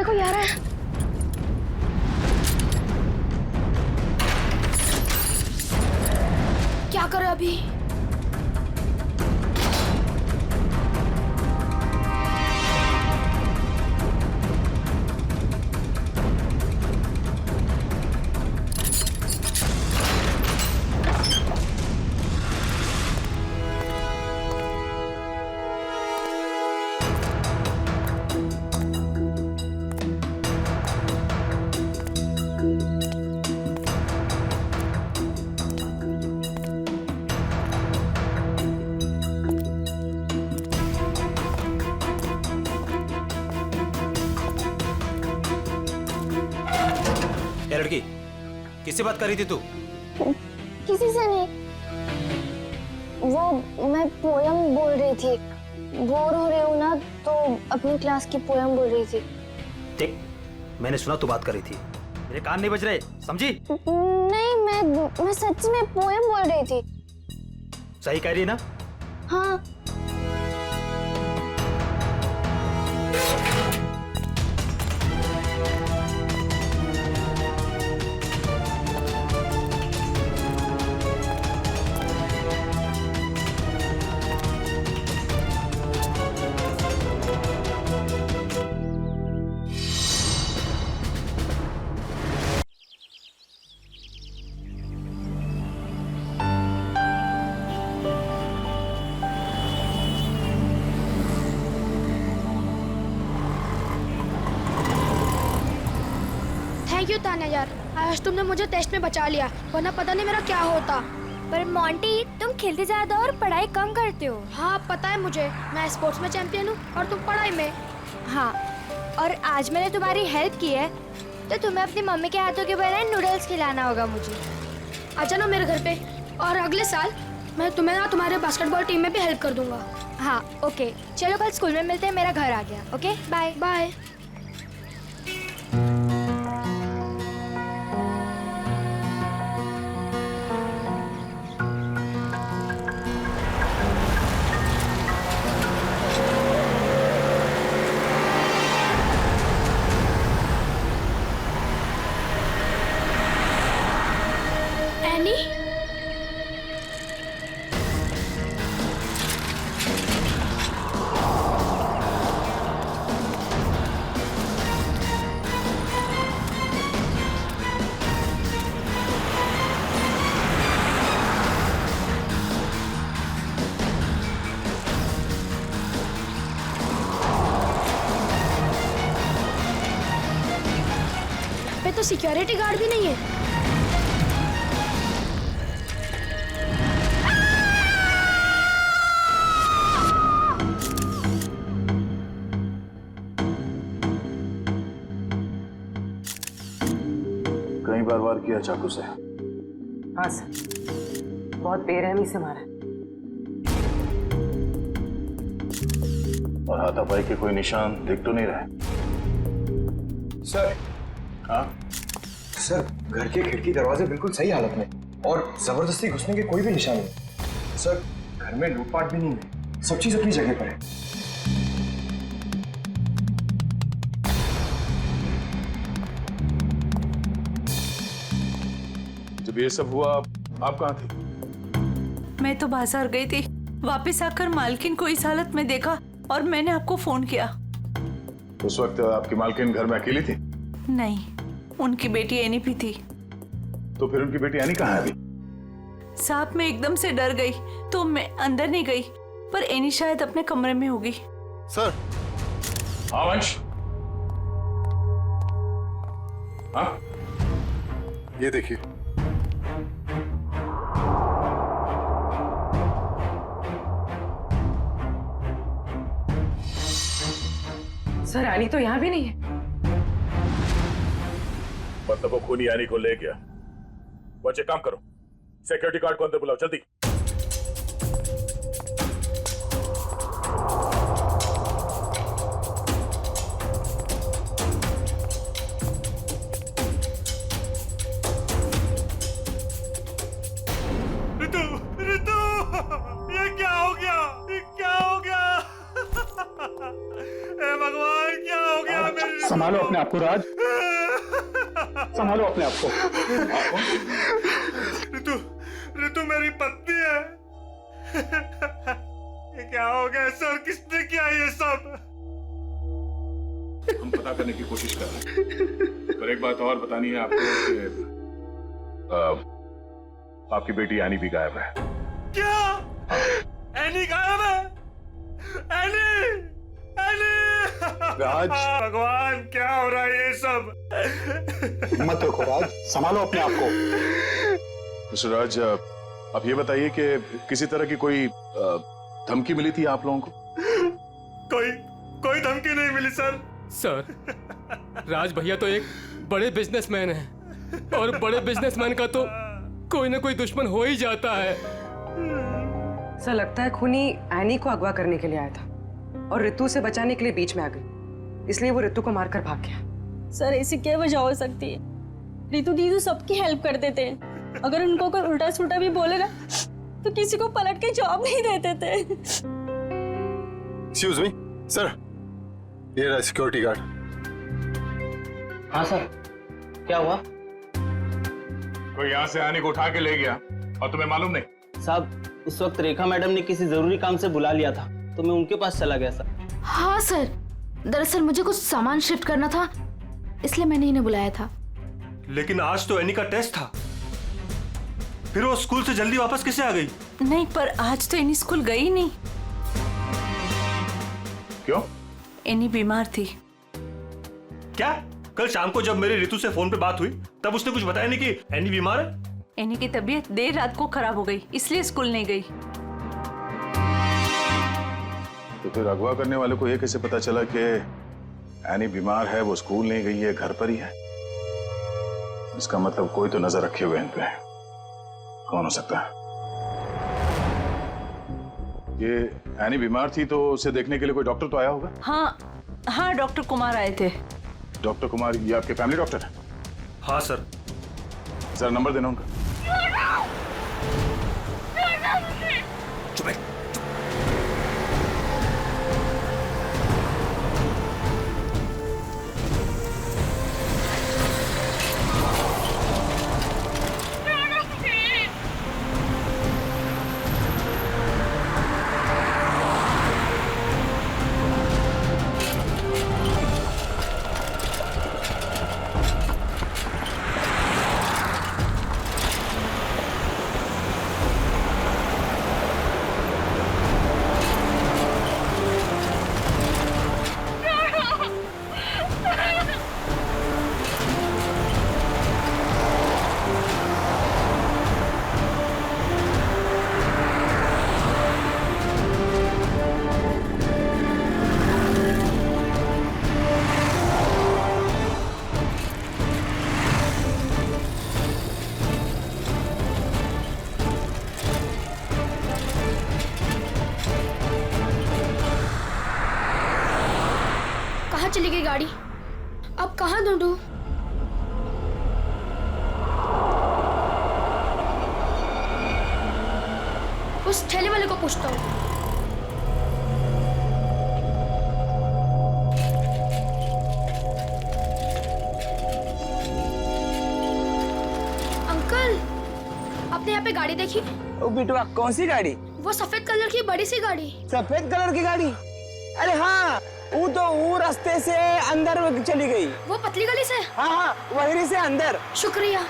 है, कोई आ रहा है। क्या करें अभी? ये लड़की किससे बात कर रही थी तू? किसी से नहीं, वो मैं पोयम बोल रही थी। बोर हो रही हूँ ना, तो अपनी क्लास की पोयम बोल रही थी। देख, मैंने सुना तू बात कर रही थी, मेरे कान नहीं बज रहे, समझी? नहीं, मैं सच में पोयम बोल रही थी। सही कह रही है ना? हाँ। थैंक यू तान्या यार, आज तुमने मुझे टेस्ट में बचा लिया, वरना पता नहीं मेरा क्या होता। पर मोंटी, तुम खेलते ज्यादा और पढ़ाई कम करते हो। हाँ पता है मुझे, मैं स्पोर्ट्स में चैंपियन हूँ और तुम पढ़ाई में। हाँ, और आज मैंने तुम्हारी हेल्प की है, तो तुम्हें अपनी मम्मी के हाथों के बजाय नूडल्स खिलाना होगा मुझे। आ जाना मेरे घर पे, और अगले साल मैं तुम्हें ना तुम्हारे बास्केटबॉल टीम में भी हेल्प कर दूंगा। हाँ ओके, चलो कल स्कूल में मिलते हैं, मेरा घर आ गया। Okay bye bye. एनी, यहाँ पे तो सिक्योरिटी गार्ड भी नहीं है। कई बार वार किया चाकू से। हाँ सर, बहुत बेरहमी से मारा। और हाथापाई के कोई निशान दिख तो नहीं रहे? सर, हाँ? सर घर के खिड़की दरवाजे बिल्कुल सही हालत में और जबरदस्ती घुसने के कोई भी निशान नहीं। सर घर में लूटपाट भी नहीं है, सब चीज अपनी जगह पर है। जब ये सब हुआ आप कहाँ थे? मैं तो बाजार गई थी, वापस आकर मालकिन को इस हालत में देखा और मैंने आपको फोन किया। उस वक्त आपकी मालकिन घर में अकेली थी? नहीं, उनकी बेटी एनी भी थी। तो फिर उनकी बेटी एनी कहाँ है अभी? साहब मैं एकदम से डर गई तो मैं अंदर नहीं गई, पर एनी शायद अपने कमरे में होगी। सर। हाँ वंश, हाँ ये देखिए। सर रानी तो यहाँ भी नहीं है। मतलब वो खूनी यानी को ले गया। बच्चे काम करो, सिक्योरिटी गार्ड को अंदर बुलाओ जल्दी। ऋतु, ऋतु, ये क्या हो गया? ये क्या हो गया? हे भगवान, क्या हो गया मेरी? संभालो अपने आप को राज, संभालो अपने आप को। ऋतु, ऋतु मेरी पत्नी है। ये क्या हो गया सर? किसने किया ये सब? हम पता करने की कोशिश कर रहे हैं, पर एक बात और बतानी है आपको कि आपकी बेटी एनी भी गायब है। क्या? एनी गायब है? Any, any! राज, भगवान क्या हो रहा है ये सब? मत रखो राज, संभालो अपने आप को। मिस्टर राज, आप ये बताइए कि किसी तरह की कोई धमकी मिली थी आप लोगों को? कोई धमकी नहीं मिली सर। सर, राज भैया तो एक बड़े बिजनेसमैन हैं और बड़े बिजनेसमैन का तो कोई ना कोई दुश्मन हो ही जाता है। सर लगता है खूनी एनी को अगवा करने के लिए आया था और ऋतु से बचाने के लिए बीच में आ गई, इसलिए वो ऋतु को मारकर भाग गया। सर ऐसी क्या वजह हो सकती है? ऋतु दीदी सबकी हेल्प कर देते हैं, अगर उनको कोई उल्टा सुल्टा भी बोले ना तो किसी को पलट के जॉब नहीं देते थे। एक्सक्यूज मी सर, ये रहा सिक्योरिटी गार्ड। हाँ सर, क्या हुआ? कोई यहाँ से एनी को उठा के ले गया और तुम्हें मालूम नहीं? साहब, उस वक्त रेखा मैडम ने किसी जरूरी काम से बुला लिया था तो मैं उनके पास चला गया सर। हाँ सर, दरअसल मुझे कुछ सामान शिफ्ट करना था, इसलिए मैंने इन्हें बुलाया था। लेकिन आज तो एनी का टेस्ट था, फिर वो स्कूल से जल्दी वापस कैसे आ गई? नहीं, पर आज तो एनी स्कूल गई नहीं। क्यों? एनी बीमार थी। क्या? कल शाम को जब मेरी ऋतु से फोन पे बात हुई तब उसने कुछ बताया नहीं कि एनी बीमार है? एनी की तबीयत देर रात को खराब हो गई, इसलिए स्कूल नहीं गई। तो फिर अगवा करने वाले को ये कैसे पता चला कि एनी बीमार है, वो स्कूल नहीं गई है, घर पर ही है? इसका मतलब कोई तो नजर रखे हुए इन पे। कौन हो सकता है? ये एनी बीमार थी तो उसे देखने के लिए कोई डॉक्टर तो आया होगा? हाँ, डॉक्टर कुमार आए थे। डॉक्टर कुमार, ये आपके फैमिली डॉक्टर है? हाँ सर। जरा नंबर देना उनका। चुप है। चली गई गाड़ी? अब कहाँ ढूंढूं? उस ठेले वाले को पूछता हूँ। अंकल, आपने यहाँ पे गाड़ी देखी? ओ बिटवा, कौन सी गाड़ी? वो सफेद कलर की बड़ी सी गाड़ी। सफेद कलर की गाड़ी? अरे हाँ, वो रास्ते से अंदर चली गई। वो पतली गली से? हाँ, वहीं से अंदर। शुक्रिया।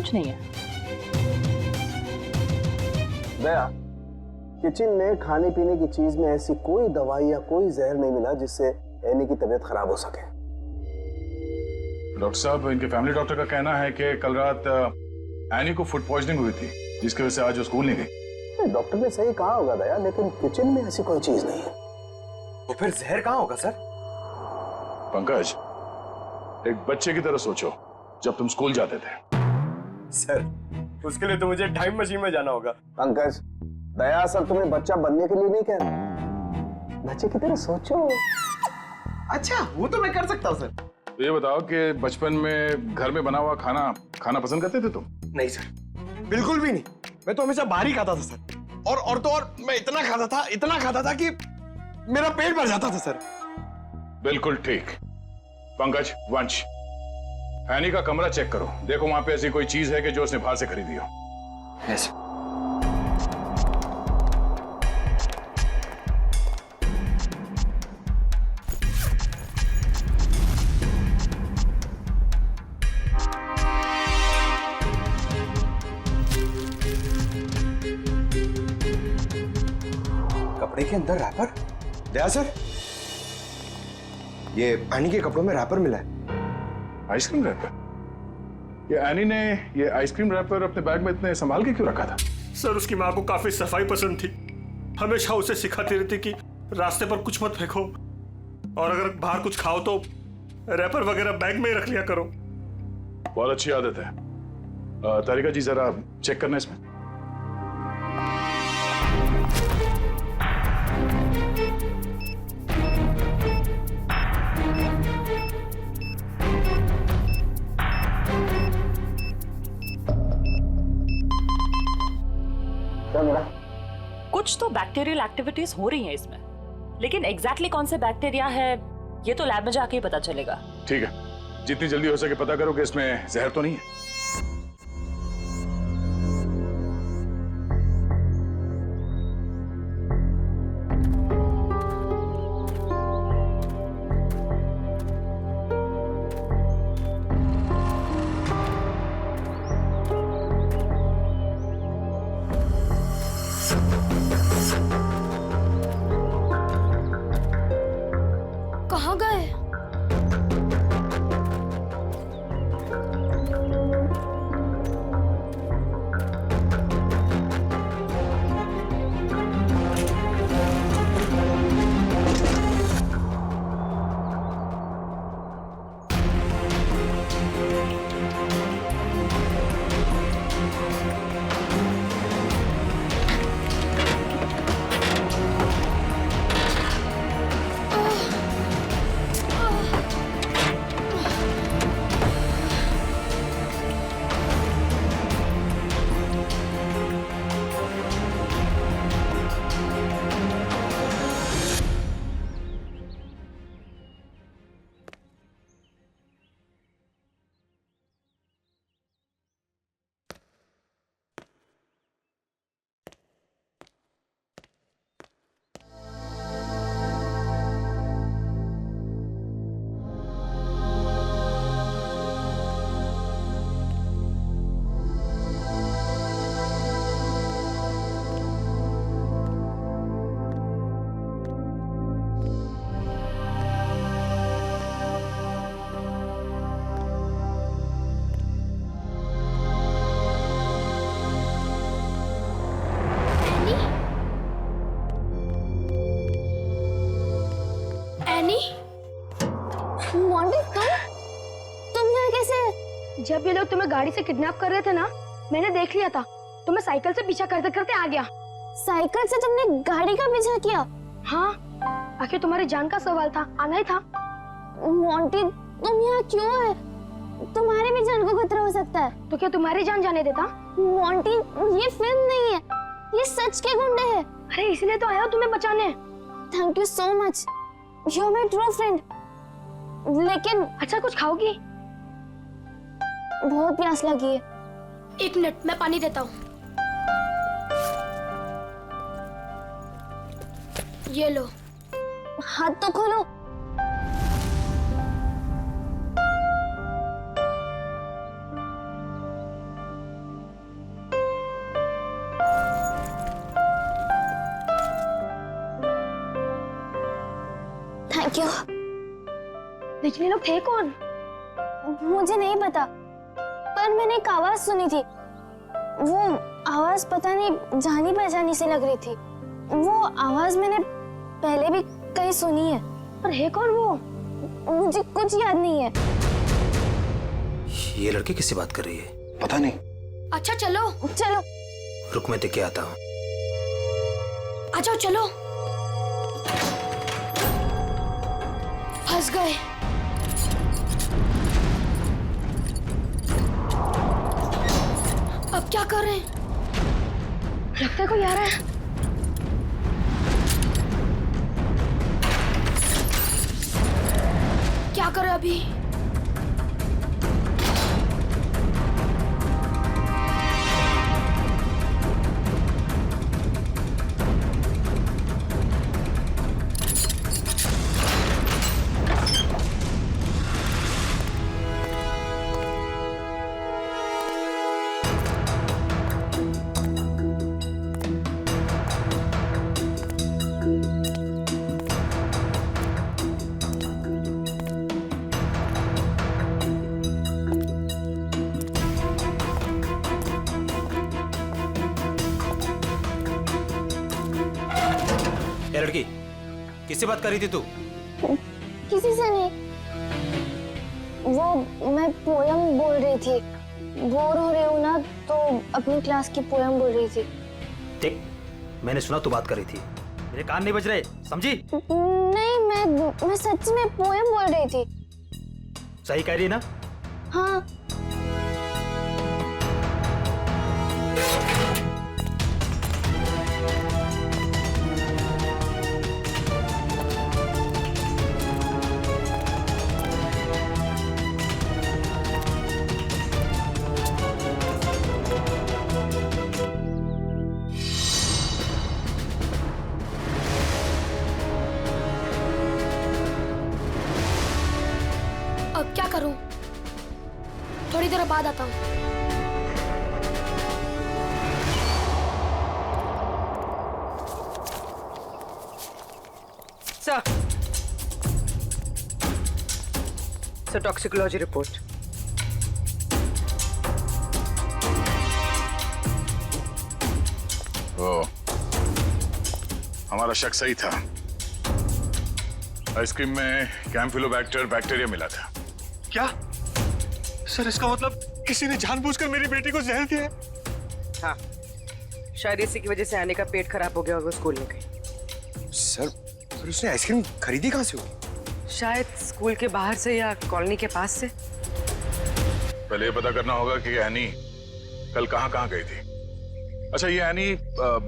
कुछ नहीं है। दया, किचन में खाने पीने की चीज में ऐसी कोई दवाई या कोई जहर नहीं मिला जिससे एनी की तबीयत खराब हो सके। डॉक्टर साहब, इनके फैमिली डॉक्टर का कहना है कि कल रात एनी को फूड पॉइजनिंग हुई थी, जिसकी वजह से आज वो स्कूल नहीं गई। डॉक्टर ने सही कहा होगा दया, लेकिन किचन में ऐसी कोई चीज नहीं है। तो फिर जहर कहाँ होगा सर? पंकज, एक बच्चे की तरह सोचो जब तुम स्कूल जाते थे। सर, उसके लिए तो मुझे टाइम मशीन में जाना होगा। पंकज, दया सर तुम्हें बच्चा बनने के लिए नहीं कह रहे, बच्चे की तरह सोचो। अच्छा, वो तो मैं कर सकता हूँ सर। तो ये बताओ कि बचपन में घर में बना हुआ खाना खाना पसंद करते थे तुम? नहीं सर, बिल्कुल भी नहीं। मैं तो हमेशा बाहर ही खाता था सर। और तो और मैं इतना खाता था कि मेरा पेट भर जाता था सर। बिल्कुल ठीक। पंकज, वंश, एनी का कमरा चेक करो, देखो वहां पे ऐसी कोई चीज है कि जो उसने बाहर से खरीदी हो। यस। कपड़े के अंदर रैपर? दया सर, ये एनी के कपड़ों में रैपर मिला है। Ice cream wrapper? ये एनी ने ये आइसक्रीम रैपर अपने बैग में इतने संभाल के क्यों रखा था? सर, उसकी माँ को काफी सफाई पसंद थी, हमेशा उसे सिखाती रहती कि रास्ते पर कुछ मत फेंको, और अगर बाहर कुछ खाओ तो रैपर वगैरह बैग में ही रख लिया करो। बहुत अच्छी आदत है। तारिका जी, जरा चेक करना इसमें। कुछ तो बैक्टीरियल एक्टिविटीज हो रही हैं इसमें, लेकिन एग्जैक्टली कौन से बैक्टीरिया है ये तो लैब में जाके ही पता चलेगा। ठीक है, जितनी जल्दी हो सके पता करो कि इसमें जहर तो नहीं है। कहाँ गए? जब ये लोग तुम्हें गाड़ी से किडनैप कर रहे थे ना, मैंने देख लिया था। तो मैं साइकिल से पीछा करते करते आ गया। साइकिल से तुमने गाड़ी का पीछा किया? हाँ, आखिर तुम्हारी जान का सवाल था, आना ही था। मोंटी, तुम यहाँ क्यों है? तुम्हारी भी जान को खतरा हो सकता है। तो क्या तुम्हारी जान जाने देता? मोंटी, ये फिल्म नहीं है, ये सच के गुंडे हैं। अरे इसलिए तो आया हूँ तुम्हें बचाने। Thank you so much, you are my true friend. लेकिन अच्छा, कुछ खाओगी? बहुत प्यास लगी है। एक मिनट, मैं पानी देता हूँ। ये लो। हाथ तो खोलो। क्यों? लेकिन ये लोग थे कौन? मुझे नहीं पता, पर मैंने एक आवाज सुनी थी। वो आवाज पता नहीं जानी पहचानी सी लग रही थी। वो आवाज मैंने पहले भी कहीं सुनी है, पर है कौन वो? मुझे कुछ याद नहीं है। ये लड़की किससे बात कर रही है? पता नहीं। अच्छा चलो चलो। रुक, मैं देख के आता हूँ। आ जाओ चलो। फंस गए। अब क्या कर रहे हैं? लगता है कोई आ रहा है। क्या करें अभी? ये लड़की किससे बात कर रही थी तू? किसी से नहीं। वो मैं पोयम बोल रही थी। बोर हो रही हूँ ना, तो अपनी क्लास की पोयम बोल रही थी। देख, मैंने सुना तू बात कर रही थी, मेरे कान नहीं बज रहे, समझी? नहीं, मैं सच में पोयम बोल रही थी। सही कह रही है ना? हाँ। अब क्या करूं? थोड़ी देर बाद आता हूं। Sir toxicology report. ओ, हमारा शक सही था। आइसक्रीम में कैम्फिलोबैक्टर बैक्टीरिया मिला था। क्या सर, इसका मतलब किसी ने जानबूझकर मेरी बेटी को जहर दिया है? हाँ, शायद इसी की वजह से आने का पेट खराब हो गया और वो स्कूल में गई। सर, फिर उसने आइसक्रीम खरीदी कहाँ से होगी? शायद स्कूल के बाहर से या कॉलोनी के पास से। पहले ये पता करना होगा कि एनी कल कहाँ गई थी। अच्छा, ये एनी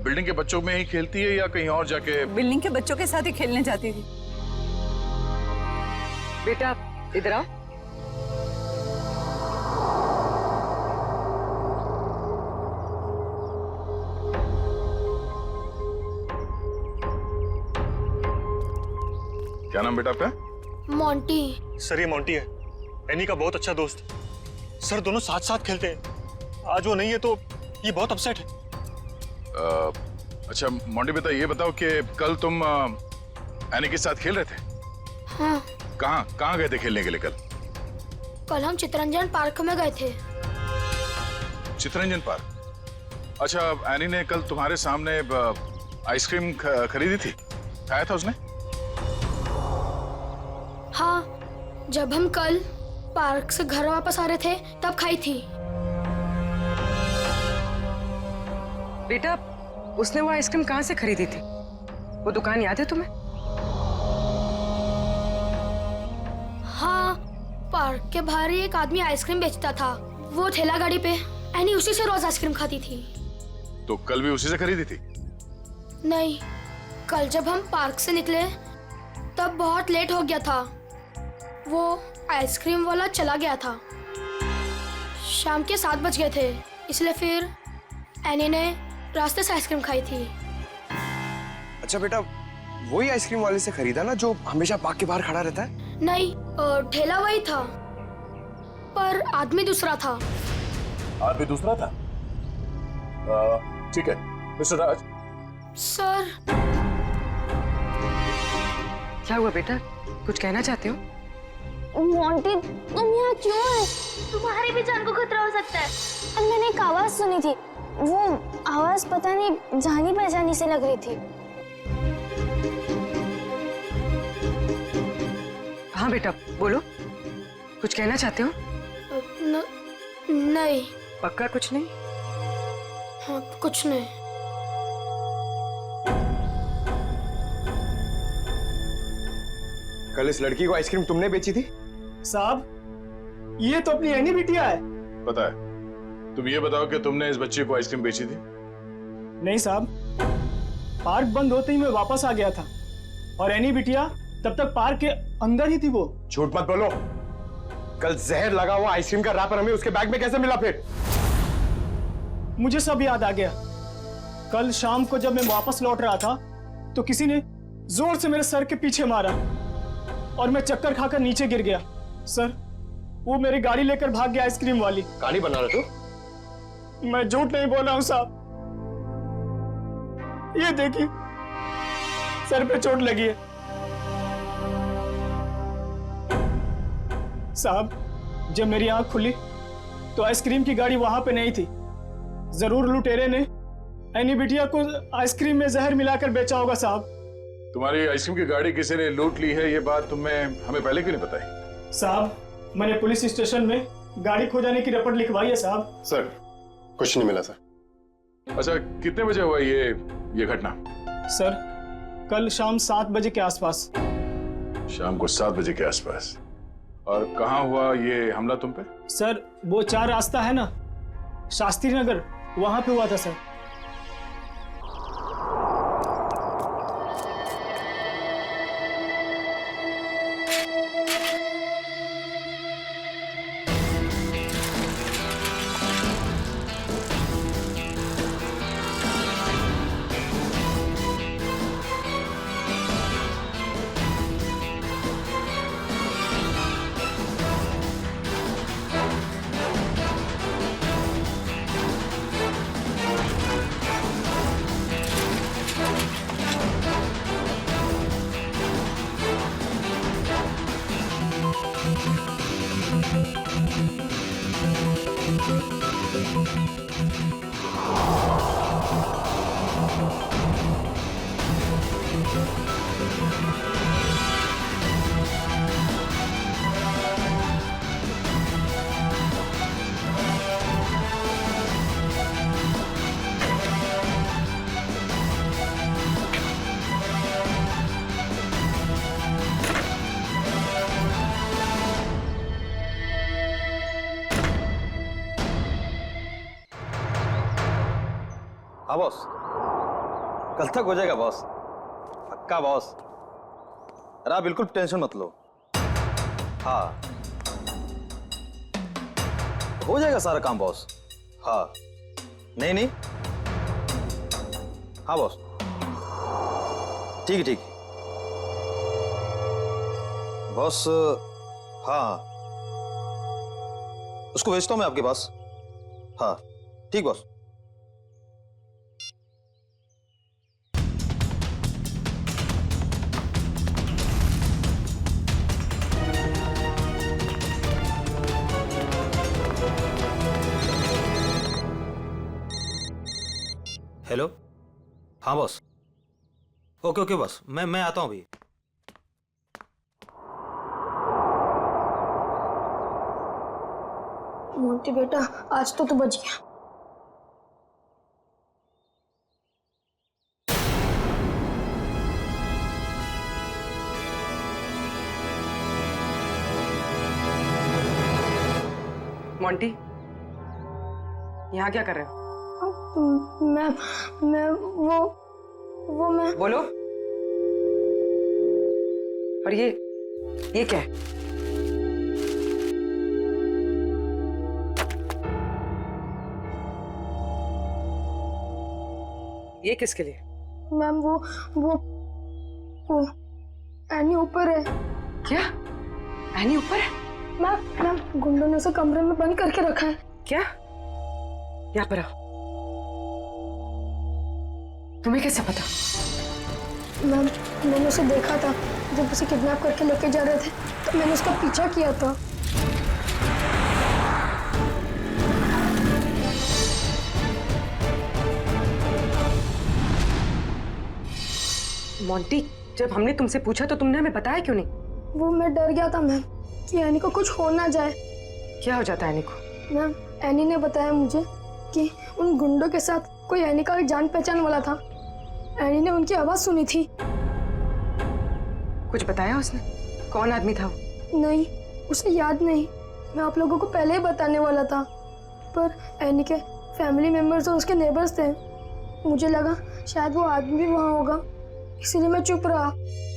बिल्डिंग के बच्चों में ही खेलती है या कहीं और जाके? बिल्डिंग के बच्चों के साथ ही खेलने जाती थी। बेटा इधर आओ। क्या नाम बेटा आपका? मोंटी। सर, ये मोंटी है, एनी का बहुत अच्छा दोस्त। सर, दोनों साथ साथ खेलते हैं। आज वो नहीं है तो ये बहुत अपसेट है। अच्छा मोंटी बेटा, ये बताओ कि कल तुम एनी के साथ खेल रहे थे? हाँ। कहाँ गए थे खेलने के लिए कल? कल हम चितरंजन पार्क में गए थे। चितरंजन पार्क? अच्छा, एनी ने कल तुम्हारे सामने आइसक्रीम खरीदी थी, खाया था उसने? हाँ, जब हम कल पार्क से घर वापस आ रहे थे तब खाई थी। बेटा, उसने वो आइसक्रीम कहाँ से खरीदी थी? वो दुकान याद है तुम्हें? हाँ, पार्क के बाहर ही एक आदमी आइसक्रीम बेचता था। वो ठेला गाड़ी पे एनी उसी से रोज आइसक्रीम खाती थी। तो कल भी उसी से खरीदी थी? नहीं, कल जब हम पार्क से निकले तब बहुत लेट हो गया था। वो आइसक्रीम वाला चला गया था। शाम के 7 बज गए थे, इसलिए फिर एनी ने रास्ते से आइसक्रीम खाई थी। अच्छा बेटा, वही आइसक्रीम वाले से खरीदा ना जो हमेशा पार्क के बाहर खड़ा रहता है? नहीं, ठेला वही था पर आदमी दूसरा था। आदमी दूसरा था? ठीक है मिस्टर राज। सर। क्या हुआ बेटा? कुछ कहना चाहते हो? मोंटी, तुम यहाँ क्यों है? तुम्हारी भी जान को खतरा हो सकता है। और मैंने एक आवाज सुनी थी, वो आवाज पता नहीं जानी पहचानी से लग रही थी। हाँ बेटा बोलो, कुछ कहना चाहते हो? नहीं। पक्का कुछ नहीं? हाँ, कुछ नहीं। कल इस लड़की को आइसक्रीम तुमने बेची थी? साहब, ये तो अपनी एनी बिटिया है। पता है। तुम ये बताओ कि तुमने इस बच्चे को आइसक्रीम बेची थी? नहीं साहब, पार्क बंद होते ही मैं वापस आ गया था और एनी बिटिया तब तक पार्क के अंदर ही थी। वो झूठ मत बोलो। कल जहर लगा हुआ आइसक्रीम का रैपर हमें उसके बैग में कैसे मिला फिर? मुझे सब याद आ गया। कल शाम को जब मैं वापस लौट रहा था तो किसी ने जोर से मेरे सर के पीछे मारा और मैं चक्कर खाकर नीचे गिर गया। सर, वो मेरी गाड़ी लेकर भाग गया आइसक्रीम वाली। कहानी बना रहे तू? मैं झूठ नहीं बोल रहा हूं साहब। ये देखिए, सर पे चोट लगी है। साहब, जब मेरी आंख खुली तो आइसक्रीम की गाड़ी वहां पे नहीं थी। जरूर लुटेरे ने एनी बिटिया को आइसक्रीम में जहर मिलाकर बेचा होगा साहब। तुम्हारी आइसक्रीम की गाड़ी किसी ने लूट ली है, ये बात तुमने हमें पहले क्यों नहीं बताई? साहब, मैंने पुलिस स्टेशन में गाड़ी खो जाने की रिपोर्ट लिखवाई है साहब। सर, कुछ नहीं मिला सर। अच्छा, कितने बजे हुआ ये घटना? सर, कल शाम 7 बजे के आसपास। शाम को 7 बजे के आसपास। और कहाँ हुआ ये हमला तुम पे? सर, वो 4 रास्ता है ना, शास्त्री नगर, वहां पे हुआ था सर। हाँ बॉस, कल तक हो जाएगा बॉस, पक्का बॉस। अरे आप बिल्कुल टेंशन मत लो। हाँ, हो जाएगा सारा काम बॉस। हाँ, नहीं नहीं, हाँ बॉस, ठीक है ठीक है बॉस। हाँ, उसको भेजता हूँ मैं आपके पास। हाँ ठीक बॉस। हेलो, हाँ बॉस। ओके ओके बॉस, मैं आता हूँ अभी। मोंटी बेटा, आज तो तू बच गया। मोंटी, यहाँ क्या कर रहे हो? मैं वो मैं बोलो। और ये क्या है? ये किसके लिए? मैम, वो एनी ऊपर है। क्या? एनी ऊपर है? मैम, गुंडों ने उसे कमरे में बंद करके रखा है। क्या? यहाँ पर आओ। तुम्हें कैसे पता? मैम, मैंने उसे देखा था जब उसे किडनैप करके लेके जा रहे थे, तो मैंने उसका पीछा किया था। मोंटी, जब हमने तुमसे पूछा तो तुमने हमें बताया क्यों नहीं? वो मैं डर गया था मैम कि एनी को कुछ हो ना जाए। क्या हो जाता है एनी को? मैम, एनी ने बताया मुझे कि उन गुंडों के साथ कोई एनी का जान पहचान वाला था। एनी ने उनकी आवाज सुनी थी। कुछ बताया उसने? कौन आदमी था वो? नहीं, उसे याद नहीं। मैं आप लोगों को पहले ही बताने वाला था, पर एनी के फैमिली मेंबर्स और उसके नेबर्स थे। मुझे लगा शायद वो आदमी भी वहाँ होगा, इसलिए मैं चुप रहा।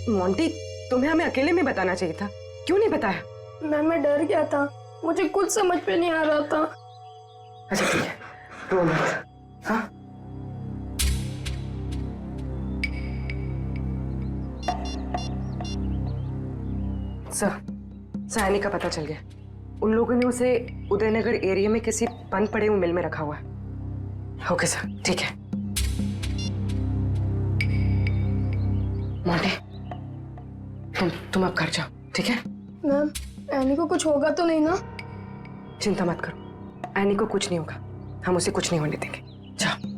मोंटी, तुम्हें हमें अकेले में बताना चाहिए था, क्यों नहीं बताया? मैं डर गया था, मुझे कुछ समझ में नहीं आ रहा था। अच्छा ठीक है, रो मत। हाँ? सर, एनी का पता चल गया। उन लोगों ने उसे उदयनगर एरिया में किसी बंद पड़े हुए मिल में रखा हुआ है। ओके सर, ठीक है। मोंटी, तुम अब घर जाओ, ठीक है? मैम, एनी को कुछ होगा तो नहीं ना? चिंता मत करो, एनी को कुछ नहीं होगा, हम उसे कुछ नहीं होने देंगे। जाओ।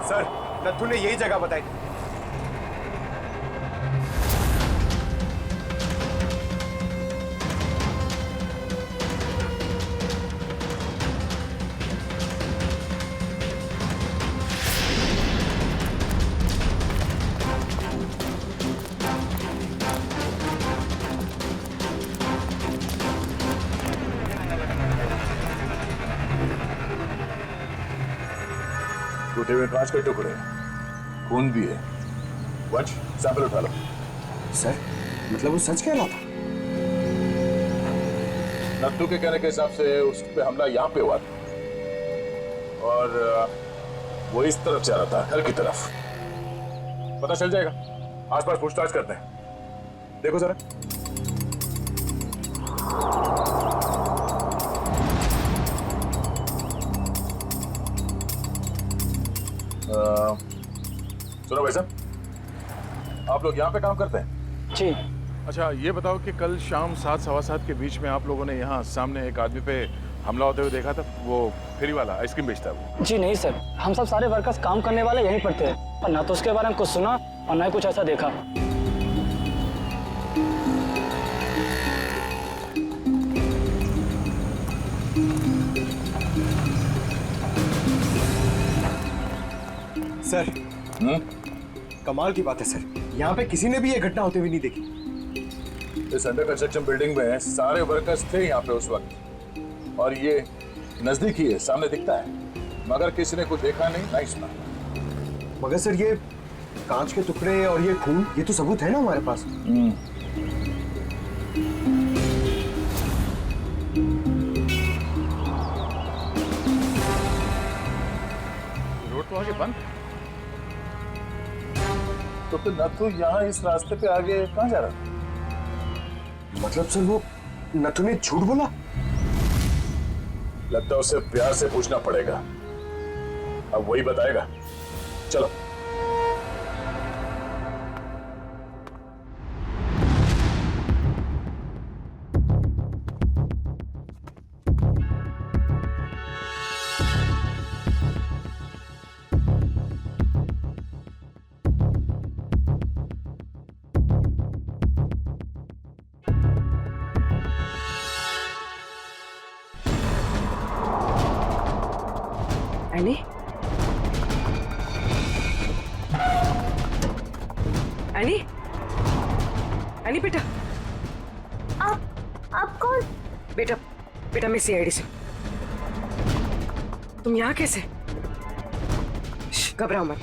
सर, नथु ने यही जगह बताई। टूटे हुए कांच के टुकड़े, खून भी है। वंश, सैंपल उठा लो। सर, मतलब वो सच कह रहा था? नत्थू के कहने के हिसाब से उस पे हमला यहाँ पे हुआ था और वो इस तरफ जा रहा था, घर की तरफ। पता चल जाएगा, आसपास पूछताछ करते हैं। देखो जरा। सुनो भाई साहब, आप लोग यहाँ पे काम करते हैं? जी। अच्छा, ये बताओ कि कल शाम 7 सवा 7 के बीच में आप लोगों ने यहाँ सामने एक आदमी पे हमला होते हुए देखा था? वो फेरी वाला आइसक्रीम बेचता है वो। जी नहीं सर, हम सब सारे वर्कर्स काम करने वाले यहीं पर थे, और ना तो उसके बारे में कुछ सुना और ना ही कुछ ऐसा देखा। सर, कमाल की बात है सर, यहाँ पे किसी ने भी ये घटना होते हुए नहीं देखी। इस अंडर कंस्ट्रक्शन बिल्डिंग में सारे वर्कर्स थे यहाँ पे उस वक्त, और ये नजदीक ही है, सामने दिखता है, मगर किसी ने कुछ देखा नहीं, नहीं सुना। मगर सर, ये कांच के टुकड़े और ये खून, ये तो सबूत है ना हमारे पास। रोड तो आगे बंद, तो फिर नथु यहाँ इस रास्ते पे आगे कहाँ जा रहा था? मतलब सर, वो नथु ने झूठ बोला? लगता है उसे प्यार से पूछना पड़ेगा, अब वही बताएगा। चलो। एनी? एनी? एनी बेटा? आप कौन? बेटा मैं सीआईडी से। तुम यहाँ कैसे? घबराओ मत।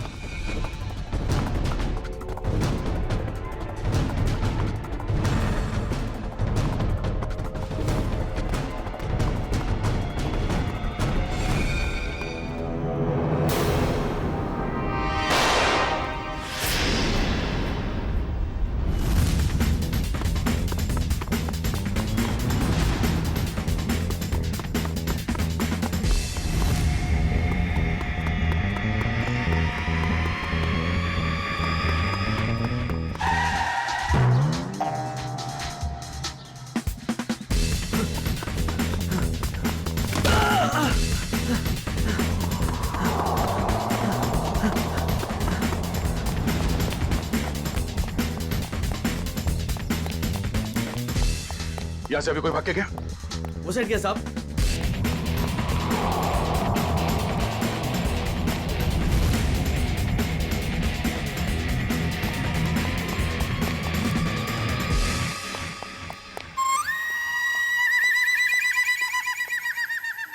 यहाँ से अभी कोई भाग के गया? वो साइड क्या साहब?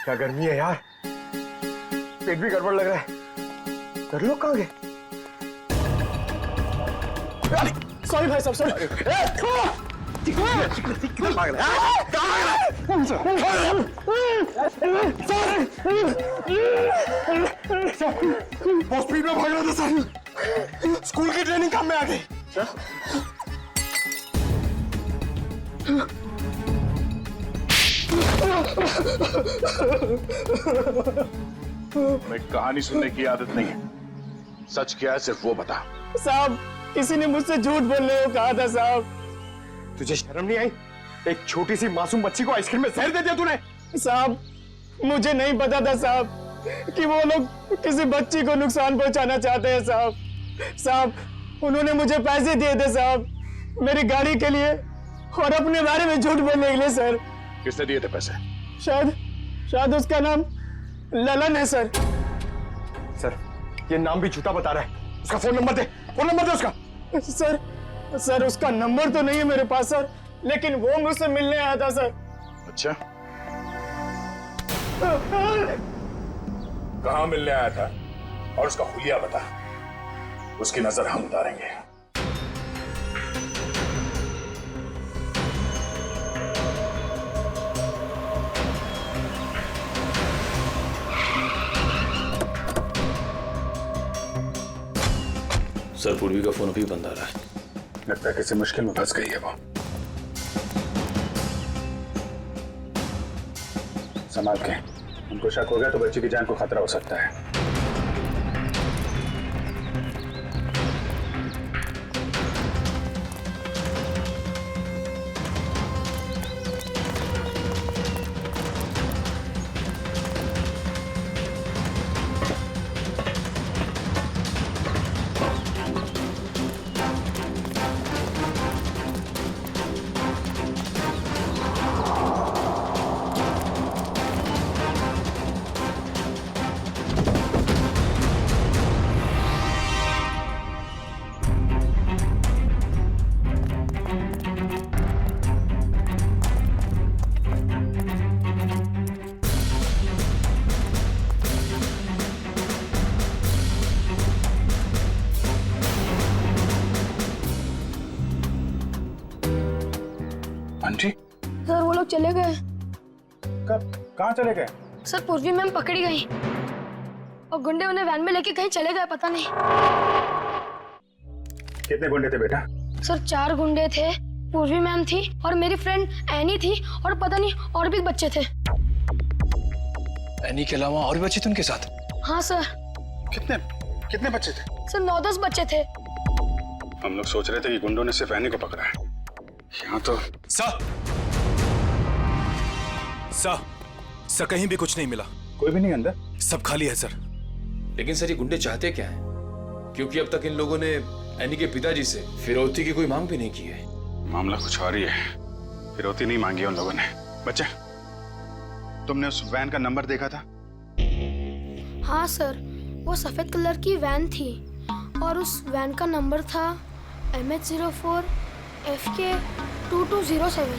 क्या गर्मी है यार, पेट भी गड़बड़ लग रहा है। कर लो कहाँ गए? सॉरी भाई साहब, सॉरी। किधर भाग रहा है? बहुत स्पीड में भाग रहा था सर। स्कूल की ट्रेनिंग काम में आ गई। मैं कहानी सुनने की आदत नहीं है, सच क्या है सिर्फ वो बता। साहब, किसी ने मुझसे झूठ बोलने को कहा था साहब। तुझे शर्म नहीं आई? एक छोटी सी मासूम बच्ची को आइसक्रीम में जहर दे दिया तूने। साहब, मुझे नहीं पता था साहब कि वो लोग किसी बच्ची को नुकसान पहुंचाना चाहते हैं साहब। साहब, उन्होंने मुझे पैसे दिए थे साहब, मेरी गाड़ी के लिए और अपने बारे में झूठ बोलने के लिए सर। किसने दिए थे पैसे? शायद उसका नाम ललन है सर। सर, ये नाम भी झूठा बता रहा है। उसका फोन नंबर दे, फोन नंबर दे उसका। सर उसका नंबर तो नहीं है मेरे पास सर, लेकिन वो मुझसे मिलने आया था सर। अच्छा, कहाँ मिलने आया था और उसका हुलिया बता, उसकी नजर हम उतारेंगे। सर, पूर्वी का फोन अभी बंद आ रहा है। लगता है किसी मुश्किल में फंस गई है वो। संभाल के, उनको शक हो गया तो बच्ची की जान को खतरा हो सकता है। आंटी? सर वो लोग चले गए। कब? कहाँ चले गए? सर पूर्वी मैम पकड़ी गई और गुंडे उन्हें वैन में लेके कहीं चले गए, पता नहीं। कितने गुंडे थे बेटा? सर 4 गुंडे थे, पूर्वी मैम थी और मेरी फ्रेंड एनी थी और पता नहीं और भी बच्चे थे। एनी के अलावा और भी बच्चे थे उनके साथ? हाँ सर। कितने बच्चे थे? सर 9-10 बच्चे थे। हम लोग सोच रहे थे कि गुंडों ने सिर्फ एनी को पकड़ा है, यहाँ तो। सर कहीं भी कुछ नहीं मिला। कोई भी नहीं अंदर? सब खाली है सर। लेकिन सर ये गुंडे चाहते क्या हैं? क्योंकि अब तक इन लोगों ने एनी के पिताजी से फिरौती की कोई मांग भी नहीं की है। मामला कुछ और ही है, फिरौती नहीं मांगी उन लोगों ने। बच्चे, तुमने उस वैन का नंबर देखा था? हाँ सर, वो सफेद कलर की वैन थी और उस वैन का नंबर था MH04 FK 2207।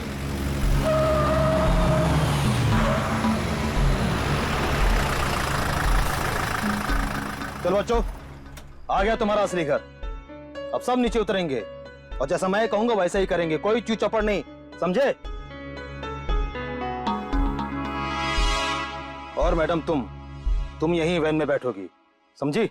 चलो बच्चों, आ गया तुम्हारा असली घर। अब सब नीचे उतरेंगे और जैसा मैं कहूंगा वैसा ही करेंगे, कोई चू चौपड़ नहीं, समझे? और मैडम तुम यहीं वैन में बैठोगी, समझी?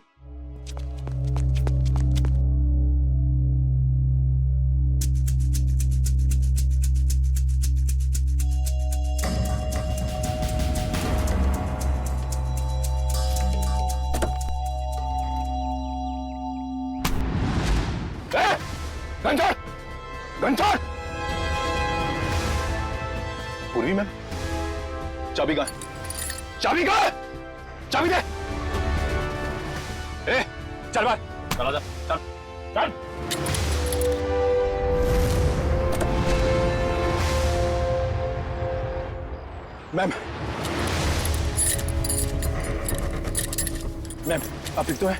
घंटा! पूर्वी मैम, चाबी कहाँ है? चाबी कहाँ है? चाबी दे! चल बाहर, चला जा, चल। मैम मैम आप ठीक तो है?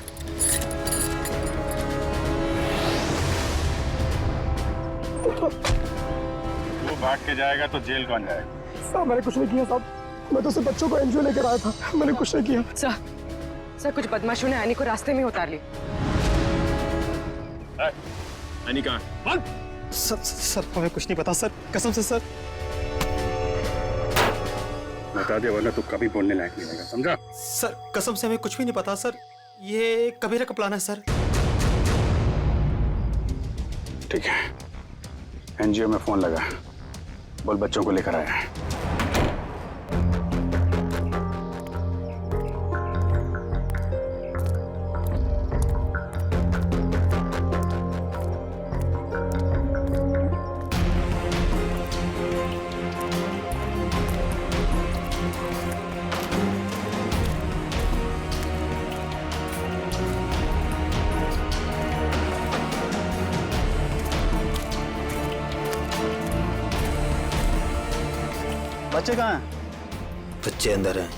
तू भाग के जाएगा तो जेल कौन जाएगा? साहब मैंने कुछ नहीं किया साहब, मैं तो सिर्फ बच्चों को एनजीओ लेकर आया था, मैंने कुछ नहीं किया। सर कुछ बदमाशों ने एनी को रास्ते में उतार ली। एनी कहाँ? सर हमें कुछ नहीं पता सर, कसम से सर। बता दे वरना तू कभी बोलने लायक नहीं रहेगा, समझा? सर कसम से हमें कुछ भी नहीं पता सर, ये कबीरा का प्लान है सर। ठीक है, एनजीओ में फोन लगा, बोल बच्चों को लेकर आया है। बच्चे कहाँ हैं? बच्चे अंदर हैं।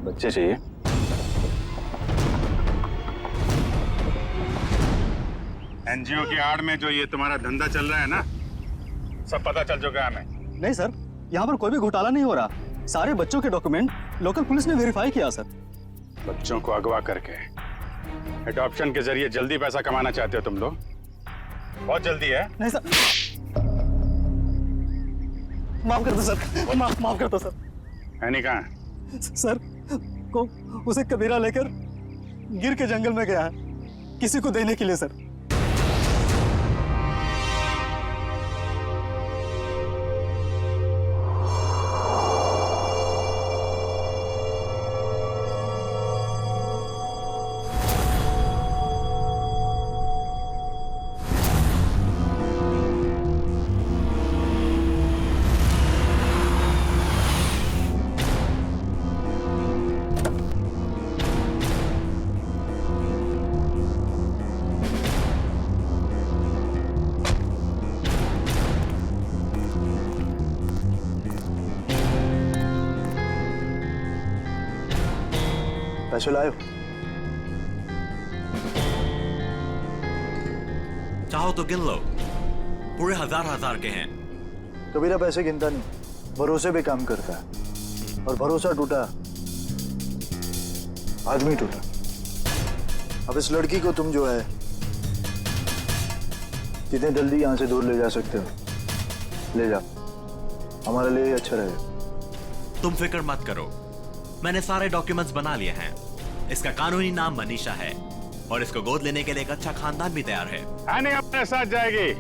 बच्चे चाहिए? एनजीओ की आड़ में जो ये तुम्हारा धंधा चल रहा है ना, सब पता चल चुका है हमें। नहीं सर, यहाँ पर कोई भी घोटाला नहीं हो रहा, सारे बच्चों के डॉक्यूमेंट लोकल पुलिस ने वेरीफाई किया सर। बच्चों को अगवा करके एडॉप्शन के जरिए जल्दी पैसा कमाना चाहते हो तुम लोग? बहुत जल्दी है। नहीं सर, माफ कर दो सर, माफ कर दो सर। एनी कहाँ है? सर को उसे कबीरा लेकर गिर के जंगल में गया है, किसी को देने के लिए सर। पैसे लाए? चाहो तो गिन लो, पूरे हजार के हैं। कबीरा पैसे गिनता नहीं, भरोसे पे काम करता है, और भरोसा टूटा आदमी टूटा। अब इस लड़की को तुम जो है जितने जल्दी यहाँ से दूर ले जा सकते हो ले जाओ, हमारे लिए अच्छा रहेगा। तुम फिक्र मत करो, मैंने सारे डॉक्यूमेंट्स बना लिए हैं। इसका कानूनी नाम मनीषा है और इसको गोद लेने के लिए एक अच्छा खानदान भी तैयार है। आने अपने साथ जाएगी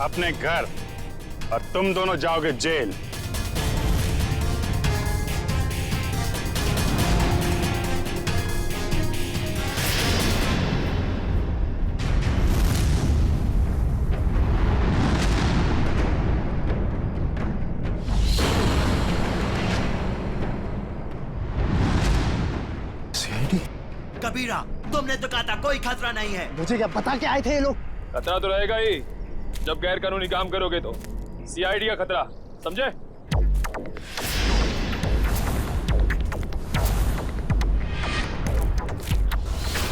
अपने घर, और तुम दोनों जाओगे जेल। कबीरा, तुमने तो कहा था कोई खतरा नहीं है। मुझे क्या पता क्या आए थे ये लोग? खतरा तो रहेगा ही जब गैर कानूनी काम करोगे तो, सीआईडी का खतरा, समझे?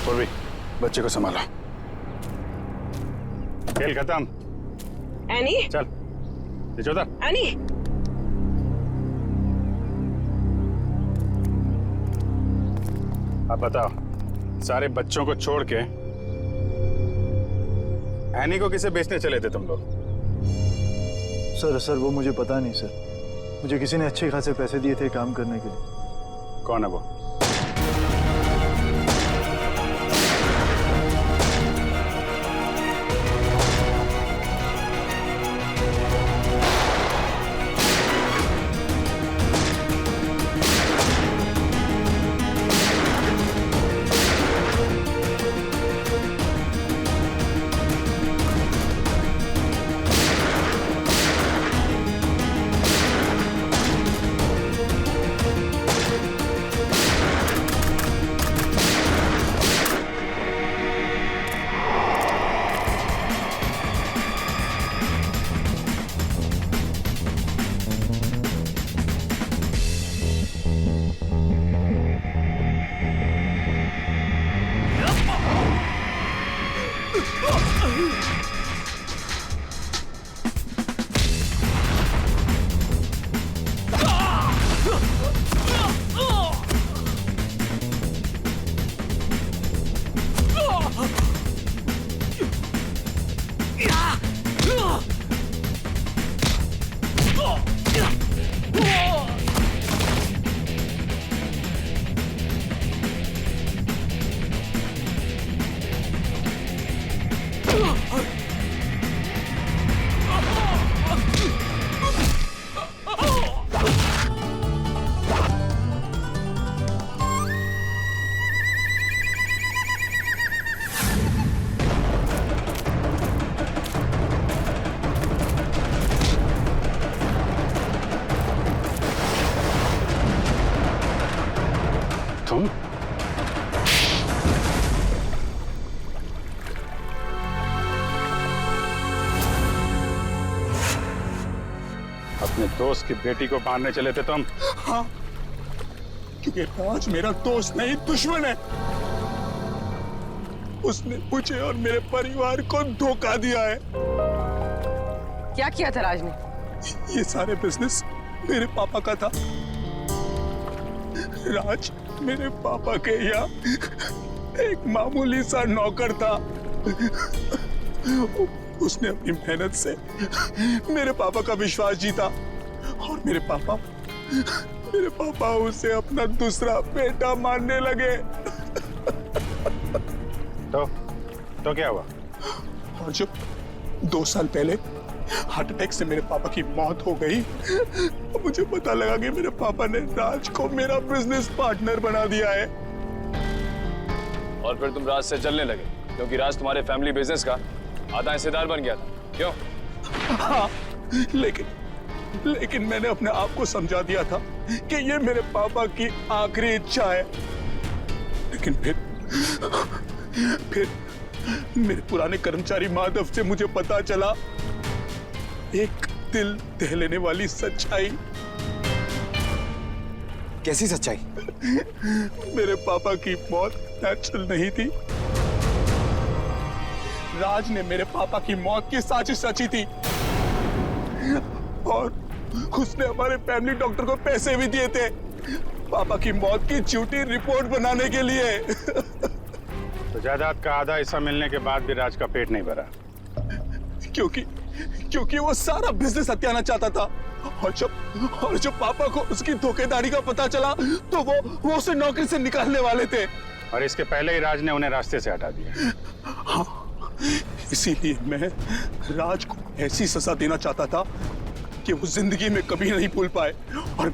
पूर्वी, बच्चे को संभालो। खेल खत्म। एनी चल नीचे उतर। एनी अब बताओ, सारे बच्चों को छोड़ के एनी को किसे बेचने चले थे तुम लोग? सर वो मुझे पता नहीं सर, मुझे किसी ने अच्छे खासे पैसे दिए थे काम करने के लिए। कौन है वो? तुम? अपने दोस्त की बेटी को मारने चले थे तुम? हाँ, क्योंकि राज मेरा दोस्त नहीं दुश्मन है। उसने मुझे और मेरे परिवार को धोखा दिया है। क्या किया था राज ने? ये सारे बिजनेस मेरे पापा का था। राज मेरे पापा के यहाँ एक मामूली सा नौकर था। उसने अपनी मेहनत से मेरे पापा का विश्वास जीता और मेरे पापा उसे अपना दूसरा बेटा मानने लगे। तो क्या हुआ? और जब 2 साल पहले हार्ट अटैक से मेरे पापा की मौत हो गई, मुझे पता लगा कि मेरे पापा ने राज को मेरा बिजनेस पार्टनर बना दिया है। और फिर तुम राज से चलने लगे क्योंकि राज तुम्हारे फैमिली बिजनेस का आधा हिस्सेदार बन गया था, क्यों? हाँ, लेकिन मैंने अपने आप को समझा दिया था कि ये मेरे पापा की आखिरी इच्छा है। लेकिन फिर मेरे पुराने कर्मचारी माधव से मुझे पता चला एक दिल दह लेने वाली सच्चाई। कैसी सच्चाई? मेरे पापा की मौत नेचुरल नहीं थी। राज ने मेरे पापा की मौत की साजिश रची थी और उसने हमारे फैमिली डॉक्टर को पैसे भी दिए थे पापा की मौत की झूठी रिपोर्ट बनाने के लिए। तो जायदाद का आधा हिस्सा मिलने के बाद भी राज का पेट नहीं भरा? क्योंकि वो सारा बिजनेस हत्याना चाहता था और जब पापा को उसकी धोखेधारी का पता चला तो वो उसे नौकरी से निकालने वाले थे। और इसके पहले ही राज ने उन्हें रास्ते से हटा दिया। हाँ, इसीलिए मैं राज को ऐसी सजा देना चाहता था कि वो जिंदगी में कभी नहीं भूल पाए। और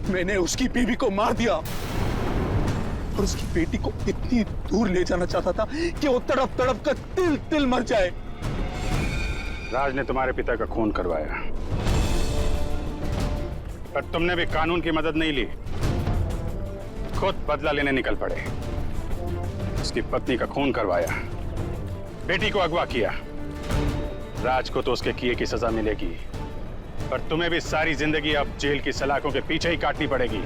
मैंने उसकी बीवी को मार दिया और उसकी बेटी को इतनी दूर ले जाना चाहता था कि वो तड़प तड़प कर तिल तिल मर जाए। राज ने तुम्हारे पिता का खून करवाया, पर तुमने भी कानून की मदद नहीं ली, खुद बदला लेने निकल पड़े। उसकी पत्नी का खून करवाया, बेटी को अगवा किया। राज को तो उसके किए की सजा मिलेगी, पर तुम्हें भी सारी जिंदगी अब जेल की सलाखों के पीछे ही काटनी पड़ेगी।